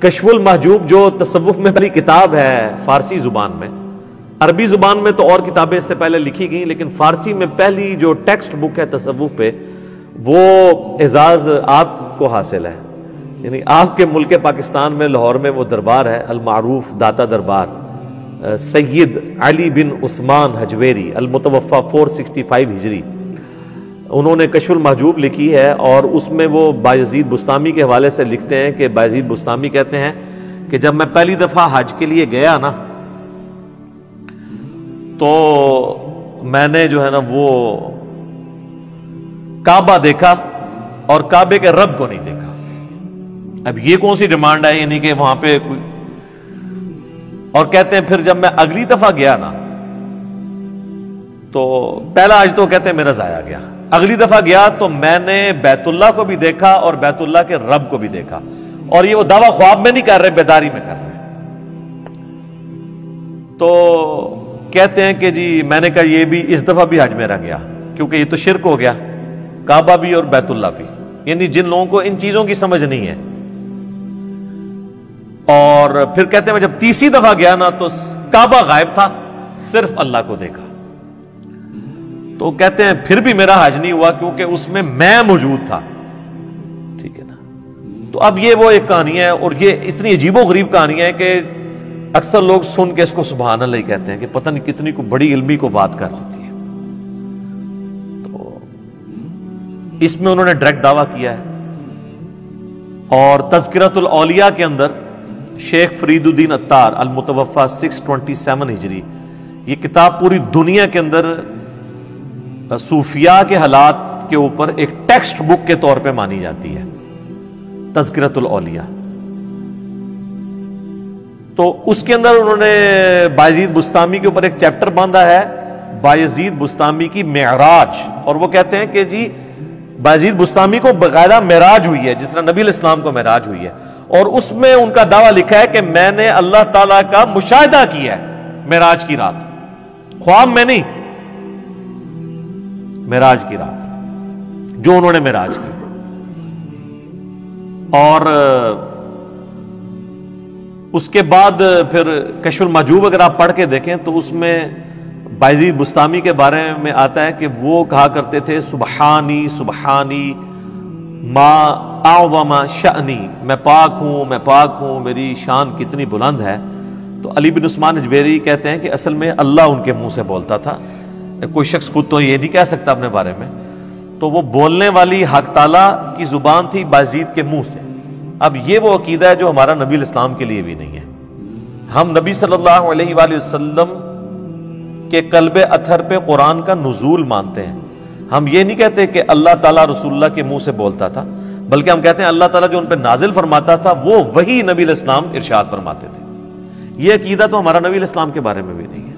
کشف المحجوب جو تصوف میں پہلی کتاب ہے فارسی زبان میں، عربی زبان میں تو اور کتابیں اس سے پہلے لکھی گئیں، لیکن فارسی میں پہلی جو ٹیکسٹ بک ہے تصوف پہ، وہ اعزاز آپ کو حاصل ہے. یعنی آپ کے ملک پاکستان میں لاہور میں وہ دربار ہے المعروف داتا دربار، سید علی بن عثمان حجویری المتوفى 465 ہجری، انہوں نے کشف المحجوب لکھی ہے. اور اس میں وہ بایزید بستامی کے حوالے سے لکھتے ہیں کہ بایزید بستامی کہتے ہیں کہ جب میں پہلی دفعہ حج کے لیے گیا نا، تو میں نے جو ہے نا وہ کعبہ دیکھا اور کعبے کے رب کو نہیں دیکھا. اب یہ کون سی ڈیمانڈ ہے، یعنی کہ وہاں پہ کوئی. اور کہتے ہیں پھر جب میں اگلی دفعہ گیا نا، تو پہلا حج تو کہتے ہیں میرا ضائع گیا. اگلی دفعہ گیا تو میں نے بیت اللہ کو بھی دیکھا اور بیت اللہ کے رب کو بھی دیکھا. اور یہ وہ دعویٰ خواب میں نہیں کر رہے، بیداری میں کر رہے. تو کہتے ہیں کہ جی میں نے کہا یہ بھی اس دفعہ بھی حج میرا گیا، کیونکہ یہ تو شرک ہو گیا، کعبہ بھی اور بیت اللہ بھی. یعنی جن لوگوں کو ان چیزوں کی سمجھ نہیں ہے. اور پھر کہتے ہیں میں جب تیسری دفعہ گیا نا تو کعبہ غائب تھا، صرف اللہ کو دیکھا. تو کہتے ہیں پھر بھی میرا حج نہیں ہوا، کیونکہ اس میں موجود تھا. ٹھیک ہے نا. تو اب یہ وہ ایک کہانی ہے، اور یہ اتنی عجیب و غریب کہانی ہے کہ اکثر لوگ سن کے اس کو سبحان اللہ ہی کہتے ہیں کہ پتہ نہیں کتنی کو بڑی علمی کو بات کر دیتی ہے. تو اس میں انہوں نے ڈائریکٹ دعویٰ کیا ہے. اور تذکرۃ الاولیاء کے اندر شیخ فرید الدین عطار المتوفى 627 ہجری، یہ کتاب پوری دنیا کے اندر صوفیاء کے حالات کے اوپر ایک ٹیکسٹ بک کے طور پہ مانی جاتی ہے، تذکرۃ الاولیاء. تو اس کے اندر انہوں نے بایزید بستامی کے اوپر ایک چیپٹر باندھا ہے، بایزید بستامی کی معراج. اور وہ کہتے ہیں کہ جی بایزید بستامی کو باقاعدہ معراج ہوئی ہے، جس طرح نبی الاسلام کو معراج ہوئی ہے. اور اس میں ان کا دعویٰ لکھا ہے کہ میں نے اللہ تعالیٰ کا مشاہدہ کیا ہے معراج کی رات، خواب میں نہیں، معراج کی رات جو انہوں نے معراج کی. اور اس کے بعد پھر کشف المحجوب اگر آپ پڑھ کے دیکھیں تو اس میں بایزید بستامی کے بارے میں آتا ہے کہ وہ کہا کرتے تھے سبحانی سبحانی ما اعظم شأنی، میں پاک ہوں، میری شان کتنی بلند ہے. تو علی بن عثمان حجویری کہتے ہیں کہ اصل میں اللہ ان کے منہ سے بولتا تھا، کوئی شخص خود تو یہ نہیں کہہ سکتا اپنے بارے میں. تو وہ بولنے والی حق تعالیٰ کی زبان تھی بایزید کے منہ سے. اب یہ وہ عقیدہ ہے جو ہمارا نبی الاسلام کے لیے بھی نہیں ہے. ہم نبی صلی اللہ علیہ وآلہ وسلم کے قلب اطہر پہ قرآن کا نزول مانتے ہیں. ہم یہ نہیں کہتے کہ اللہ تعالیٰ رسول اللہ کے منہ سے بولتا تھا، بلکہ ہم کہتے ہیں اللہ تعالیٰ جو ان پہ نازل فرماتا تھا وہ وہی نبی الاسلام ارشاد فرماتے تھے. یہ عقیدہ تو ہمارا نبی الاسلام کے بارے میں بھی نہیں ہے.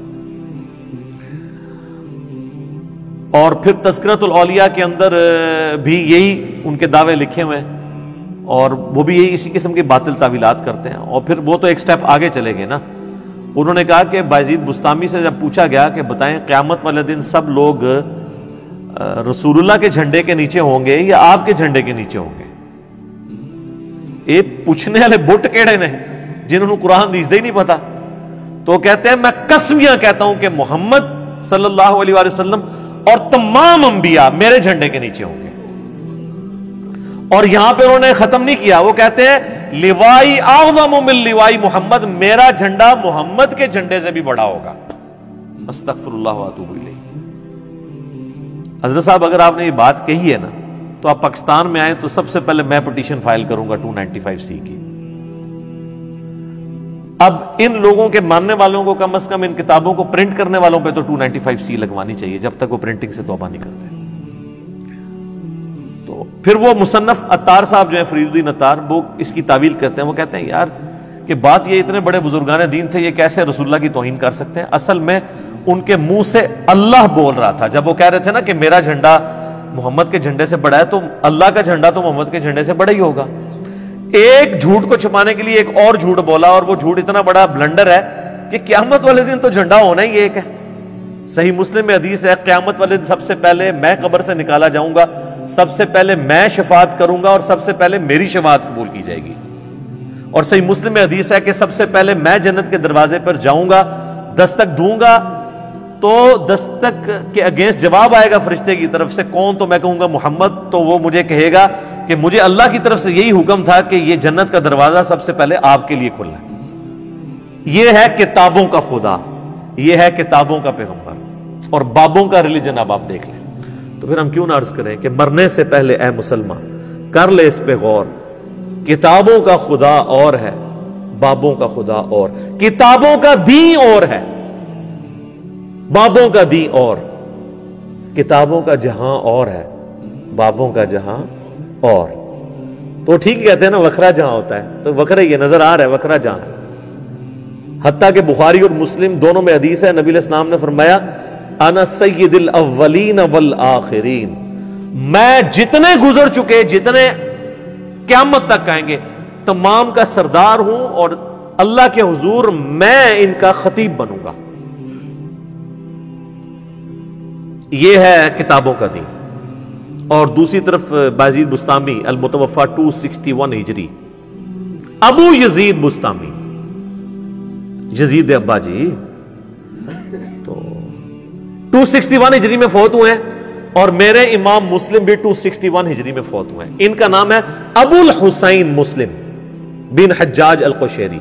اور پھر تذکرۃ الاولیاء کے اندر بھی یہی ان کے دعوے لکھے ہوئے ہیں، اور وہ بھی یہی اسی قسم کی باطل تعویلات کرتے ہیں. اور پھر وہ تو ایک سٹیپ آگے چلے گئے نا. انہوں نے کہا کہ بایزید بستامی سے جب پوچھا گیا کہ بتائیں قیامت والے دن سب لوگ رسول اللہ کے جھنڈے کے نیچے ہوں گے یا آپ کے جھنڈے کے نیچے ہوں گے؟ یہ پوچھنے والے بٹ کیڑے نے جنہوں نے قرآن دیزدے ہی نہیں پتا. تو کہتے ہیں میں قسمیاں کہتا ہوں کہ محمد صلی اللہ علیہ وآلہ وسلم اور تمام انبیاء میرے جھنڈے کے نیچے ہوں گے. اور یہاں پہ انہوں نے ختم نہیں کیا، وہ کہتے ہیں لوائی اعظم من لوائی محمد، میرا جھنڈا محمد کے جھنڈے سے بھی بڑا ہوگا. استغفر اللہ واتوب الیہ. حضرت صاحب اگر آپ نے یہ بات کہی ہے نا تو آپ پاکستان میں آئیں تو سب سے پہلے میں پٹیشن فائل کروں گا 295C کی. اب ان لوگوں کے ماننے والوں کو کم از کم ان کتابوں کو پرنٹ کرنے والوں پہ تو 295C لگوانی چاہیے جب تک وہ پرنٹنگ سے توبہ نہیں کرتے. تو پھر وہ مصنف عطار صاحب جو ہیں فرید الدین عطار، وہ اس کی تعویل کرتے ہیں. وہ کہتے ہیں یار کہ بات یہ اتنے بڑے بزرگان دین تھے، یہ کیسے رسول اللہ کی توہین کر سکتے ہیں؟ اصل میں ان کے منہ سے اللہ بول رہا تھا. جب وہ کہہ رہے تھے نا کہ میرا جھنڈا محمد کے جھنڈے سے بڑا ہے، تو اللہ کا جھنڈا تو محمد کے جھنڈے سے بڑا ہی ہوگا. ایک جھوٹ کو چھپانے کے لیے ایک اور جھوٹ بولا، اور وہ جھوٹ اتنا بڑا بلنڈر ہے کہ قیامت والے دن تو جھنڈا ہونا ہی ایک ہے. صحیح مسلم میں حدیث ہے قیامت والے دن سب سے پہلے میں قبر سے نکالا جاؤں گا، سب سے پہلے میں شفاعت کروں گا، اور سب سے پہلے میری شفاعت قبول کی جائے گی. اور صحیح مسلم میں حدیث ہے کہ سب سے پہلے میں جنت کے دروازے پر جاؤں گا، دستک دوں گا، تو دستک کے اگینسٹ جواب آئے گا فرشتے کی طرف سے، کون؟ تو میں کہوں گا محمد، تو وہ مجھے کہے گا کہ مجھے اللہ کی طرف سے یہی حکم تھا کہ یہ جنت کا دروازہ سب سے پہلے آپ کے لیے کھلا ہے۔ یہ ہے کتابوں کا خدا، یہ ہے کتابوں کا پیغمبر، اور بابوں کا ریلیجن اب آپ دیکھ لیں۔ تو پھر ہم کیوں نہ عرض کریں کہ مرنے سے پہلے اے مسلمان کر لے اس پہ غور، کتابوں کا خدا اور ہے، بابوں کا خدا اور، کتابوں کا دین اور ہے، بابوں کا دین اور، کتابوں کا جہاں اور ہے، بابوں کا جہاں اور۔ تو ٹھیک کہتے ہیں نا وکھرا جہاں ہوتا ہے، تو وکھرا یہ نظر آ رہا ہے وکھرا جہاں ہے۔ حتیٰ کہ بخاری اور مسلم دونوں میں حدیث ہے، نبی علیہ السلام نے فرمایا انا سید الاولین والآخرین، میں جتنے گزر چکے، جتنے قیامت تک آئیں گے، تمام کا سردار ہوں، اور اللہ کے حضور میں ان کا خطیب بنوں گا۔ یہ ہے کتابوں کا دین۔ اور دوسری طرف بازید بستامی المتوفا 261 ہجری، ابو یزید بستامی، یزید ابا جی تو 261 ہجری میں فوت ہوئے ہیں، اور میرے امام مسلم بھی 261 ہجری میں فوت ہوئے ہیں۔ ان کا نام ہے ابو الحسین مسلم بن حجاج القشیری۔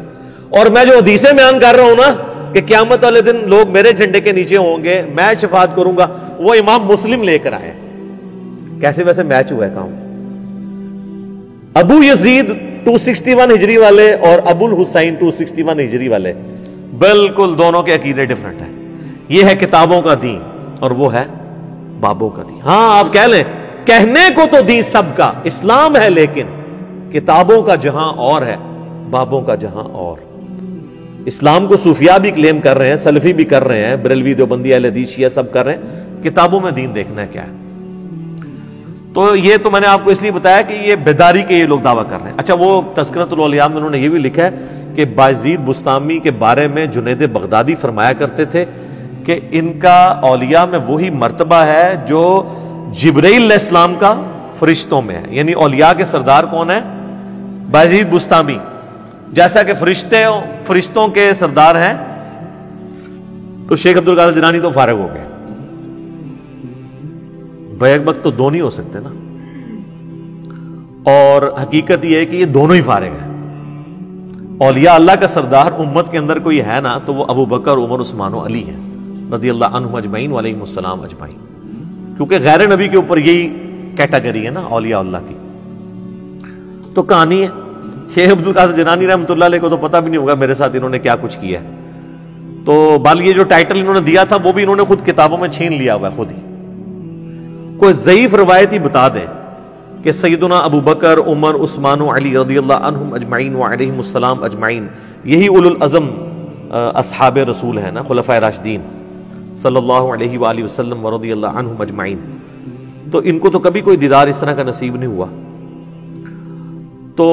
اور میں جو حدیثیں بیان کر رہا ہوں نا کہ قیامت والے دن لوگ میرے جھنڈے کے نیچے ہوں گے، میں شفاعت کروں گا، وہ امام مسلم لے کر آئے۔ کیسے ویسے میچ ہوا ہے کام؟ ابو یزید 261 ہجری والے اور ابو الحسین 261 ہجری والے، بالکل دونوں کے عقیدے ڈیفرنٹ ہیں۔ یہ ہے کتابوں کا دین اور وہ ہے بابوں کا دین۔ ہاں آپ کہہ لیں، کہنے کو تو دین سب کا اسلام ہے، لیکن کتابوں کا جہاں اور ہے، بابوں کا جہاں اور۔ اسلام کو صوفیاء بھی کلیم کر رہے ہیں، سلفی بھی کر رہے ہیں، بریلوی دیوبندی اہل حدیث شیعہ سب کر رہے ہیں، کتابوں میں دین دیکھنا ہے کیا ہے۔ تو یہ تو میں نے آپ کو اس لیے بتایا کہ یہ بیداری کے یہ لوگ دعویٰ کر رہے ہیں۔ اچھا، وہ تذکرۃ الاولیاء میں انہوں نے یہ بھی لکھا ہے کہ بازید بستامی کے بارے میں جنید بغدادی فرمایا کرتے تھے کہ ان کا اولیاء میں وہی مرتبہ ہے جو جبرائیل علیہ السلام کا فرشتوں میں ہے، یعنی اولیاء کے سردار کون ہے؟ بازید بستامی۔ جیسا کہ فرشتوں کے سردار ہیں تو شیخ عبد القادر جیلانی تو فارغ ہو گئے، بیک وقت تو دو نہیں ہو سکتے نا، اور حقیقت یہ ہے کہ یہ دونوں ہی فارغ ہیں۔ اولیاء اللہ کا سردار امت کے اندر کوئی ہے نا تو وہ ابو بکر، عمر، عثمان و علی ہیں رضی اللہ عنہم اجمعین وعلیہم السلام اجمعین، کیونکہ غیر نبی کے اوپر یہی کیٹیگری ہے نا اولیاء اللہ کی۔ تو کہانی ہے، شیخ عبد القادر جیلانی رحمۃ اللہ علیہ کو تو پتہ بھی نہیں ہوگا میرے ساتھ انہوں نے کیا کچھ کیا ہے، تو بال یہ جو ٹائٹل انہوں نے دیا تھا وہ بھی انہوں نے خود کتابوں میں چھین لیا ہوا ہے خود ہی۔ کوئی ضعیف روایت ہی بتا دیں کہ سیدنا ابو بکر، عمر، عثمان و علی رضی اللہ عنہم اجمعین وعلیہم السلام اجمعین، یہی اولو العزم اصحاب رسول ہیں نا، خلفائے راشدین صلی اللہ علیہ وآلہ وسلم ورضی اللہ عنہم اجمعین، تو ان کو تو کبھی کوئی دیدار اس طرح کا نصیب نہیں ہوا۔ تو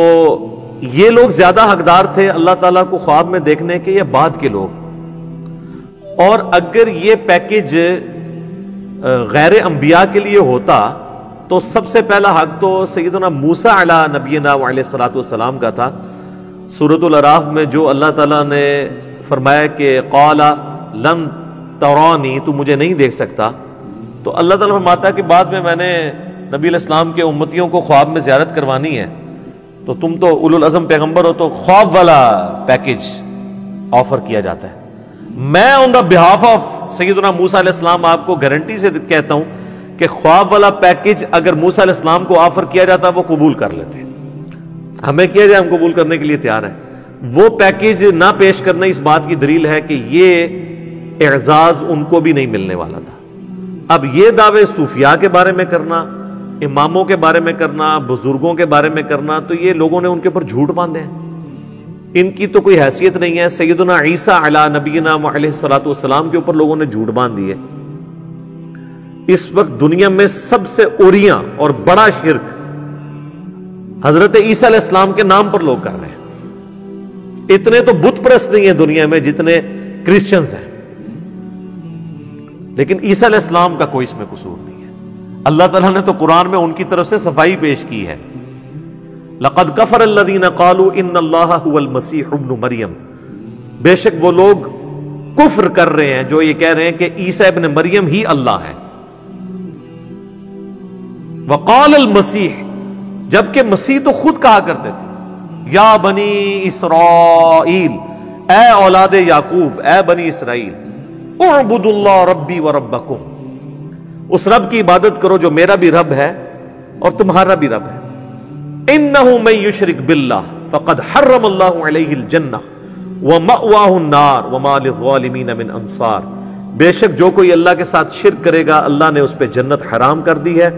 یہ لوگ زیادہ حقدار تھے اللہ تعالیٰ کو خواب میں دیکھنے کے یا بعد کے لوگ؟ اور اگر یہ پیکج غیر انبیاء کے لیے ہوتا تو سب سے پہلا حق تو سیدنا موسیٰ علی نبینا علیہ الصلوۃ والسلام کا تھا۔ سورۃ الاعراف میں جو اللہ تعالیٰ نے فرمایا کہ قال لن ترانی، تو مجھے نہیں دیکھ سکتا، تو اللہ تعالیٰ فرماتا ہے کہ بعد میں نے نبی علیہ السلام کے امتیوں کو خواب میں زیارت کروانی ہے، تو تم تو اولو العزم پیغمبر ہو، تو خواب والا پیکج آفر کیا جاتا ہے۔ میں آن دا بہاف آف سیدنا موسیٰ علیہ السلام آپ کو گارنٹی سے کہتا ہوں کہ خواب والا پیکج اگر موسیٰ علیہ السلام کو آفر کیا جاتا وہ قبول کر لیتے، ہمیں کیا جائے ہم قبول کرنے کے لیے تیار ہیں۔ وہ پیکج نہ پیش کرنا اس بات کی دلیل ہے کہ یہ اعزاز ان کو بھی نہیں ملنے والا تھا۔ اب یہ دعوے صوفیاء کے بارے میں کرنا، اماموں کے بارے میں کرنا، بزرگوں کے بارے میں کرنا، تو یہ لوگوں نے ان کے اوپر جھوٹ باندھے ہیں، ان کی تو کوئی حیثیت نہیں ہے۔ سیدنا عیسیٰ علی نبینا علیہ الصلوۃ والسلام کے اوپر لوگوں نے جھوٹ باندھ دیے۔ اس وقت دنیا میں سب سے اوریاں اور بڑا شرک حضرت عیسیٰ علیہ السلام کے نام پر لوگ کر رہے ہیں۔ اتنے تو بت پرست نہیں ہیں دنیا میں جتنے کرسچنز ہیں، لیکن عیسیٰ علیہ السلام کا کوئی اس میں قصور نہیں ہے۔ اللہ تعالیٰ نے تو قرآن میں ان کی طرف سے صفائی پیش کی ہے۔ لقد کفر الذین قالوا ان اللہ هو المسیح ابن مریم، بے شک وہ لوگ کفر کر رہے ہیں جو یہ کہہ رہے ہیں کہ عیسیٰ ابن مریم ہی اللہ ہے. وقال المسیح، جبکہ مسیح تو خود کہا کرتے تھے یا بنی اسرائیل، اے اولاد یعقوب، اے بنی اسرائیل، اعبدوا اللہ ربی و ربکم، اس رب کی عبادت کرو جو میرا بھی رب ہے اور تمہارا بھی رب ہے. انہ من یشرک باللہ فقد حرم اللہ علیہ الجنہ ومأواہ النار وما للظالمین من انصار، بے شک جو کوئی اللہ کے ساتھ شرک کرے گا اللہ نے اس پہ جنت حرام کر دی ہے،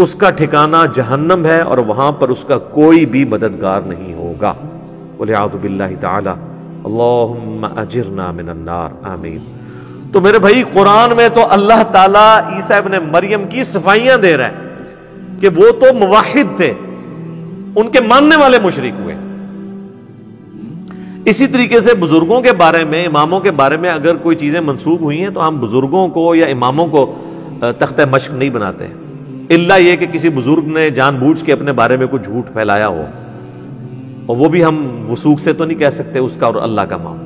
اس کا ٹھکانہ جہنم ہے اور وہاں پر اس کا کوئی بھی مددگار نہیں ہوگا. والعیاذ باللہ تعالی، اللہم اجرنا من النار، آمین. تو میرے بھائی قرآن میں تو اللہ تعالیٰ عیسیٰ ابن مریم کی صفائیاں دے رہا ہے کہ وہ تو موحد تھے، ان کے ماننے والے مشرک ہوئے. اسی طریقے سے بزرگوں کے بارے میں، اماموں کے بارے میں اگر کوئی چیزیں منسوب ہوئی ہیں تو ہم بزرگوں کو یا اماموں کو تختہ مشق نہیں بناتے، الا یہ کہ کسی بزرگ نے جان بوجھ کے اپنے بارے میں کوئی جھوٹ پھیلایا ہو، اور وہ بھی ہم وثوق سے تو نہیں کہہ سکتے اس کا اور اللہ کا معاملہ.